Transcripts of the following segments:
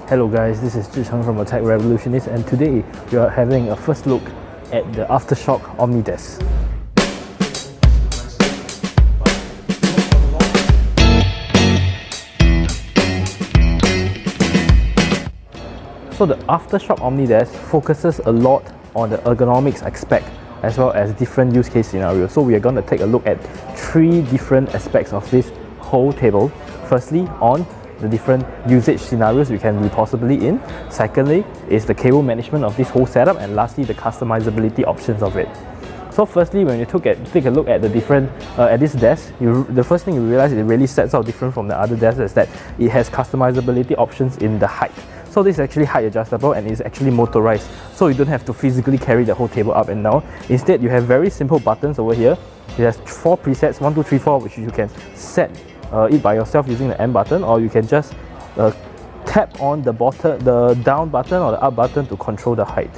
Hello guys, this is Zhicheng from the Tech Revolutionist, and today we are having a first look at the Aftershock Omnidesk. So the Aftershock Omnidesk focuses a lot on the ergonomics aspect as well as different use case scenarios. So we are going to take a look at 3 different aspects of this whole table. Firstly, on the different usage scenarios we can be possibly in. Secondly is the cable management of this whole setup, and lastly the customizability options of it. So firstly, when you take a look at the different at this desk, the first thing you realize it really sets out different from the other desks is that it has customizability options in the height. So this is actually height adjustable and is actually motorized, so you don't have to physically carry the whole table up and down. Instead, you have very simple buttons over here. It has 4 presets, 1, 2, 3, 4, which you can set it by yourself using the M button, or you can just tap on the down button or the up button to control the height.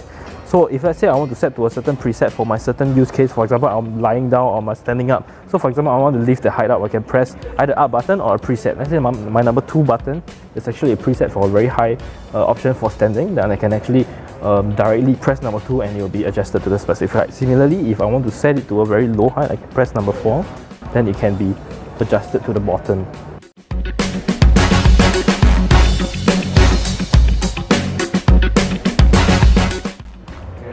So if let's say I want to set to a certain preset for my certain use case, for example I'm lying down or I'm standing up, so for example I want to lift the height up, I can press either up button or a preset. Let's say my number 2 button is actually a preset for a very high option for standing, then I can actually directly press number 2 and it will be adjusted to the specific height. Similarly, if I want to set it to a very low height, I can press number 4, then it can be adjusted to the bottom.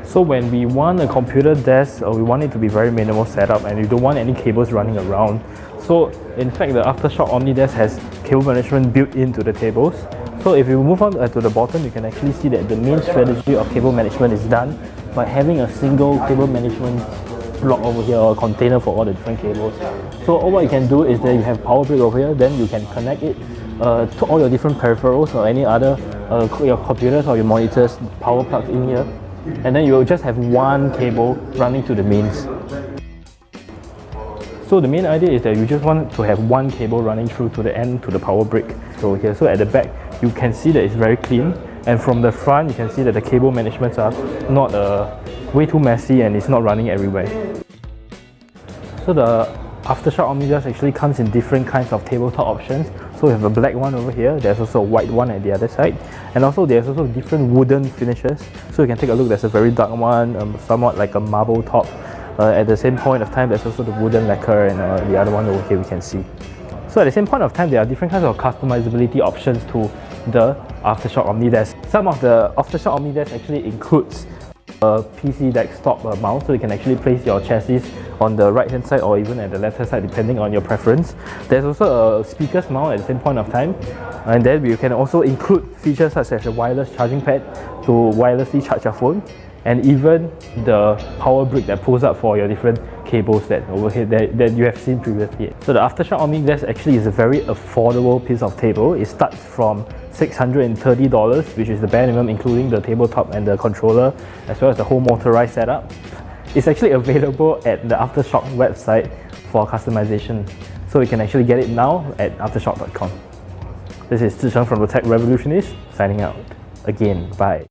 So when we want a computer desk, we want it to be very minimal setup and you don't want any cables running around. So in fact, the Aftershock Omnidesk has cable management built into the tables. So if you move on to the bottom, you can actually see that the main strategy of cable management is done by having a single cable management block over here, or a container for all the different cables. So all what you can do is that you have power brick over here, then you can connect it to all your different peripherals or any other your computers or your monitors power plugs in here, and then you will just have one cable running to the mains. So the main idea is that you just want to have one cable running through to the end to the power brick over here. So at the back you can see that it's very clean, and from the front you can see that the cable managements are not way too messy and it's not running everywhere. So the Aftershock Omnidesk actually comes in different kinds of tabletop options. So we have a black one over here, there's also a white one at the other side, and also there's also different wooden finishes. So you can take a look, there's a very dark one, somewhat like a marble top. At the same point of time, there's also the wooden lacquer, and the other one over here we can see. So at the same point of time, there are different kinds of customizability options to the Aftershock Omnidesk. Some of the Aftershock Omnidesk actually includes a PC desktop mount, so you can actually place your chassis on the right hand side or even at the left hand side depending on your preference. There's also a speakers mount at the same point of time, and then you can also include features such as a wireless charging pad to wirelessly charge your phone, and even the power brick that pulls up for your different cables that over here that you have seen previously. So the Aftershock Omnidesk actually is a very affordable piece of table. It starts from $630, which is the bare minimum, including the tabletop and the controller, as well as the whole motorized setup. It's actually available at the Aftershock website for customization. So you can actually get it now at aftershock.com. This is Zhicheng from the Tech Revolutionist, signing out. Again, bye.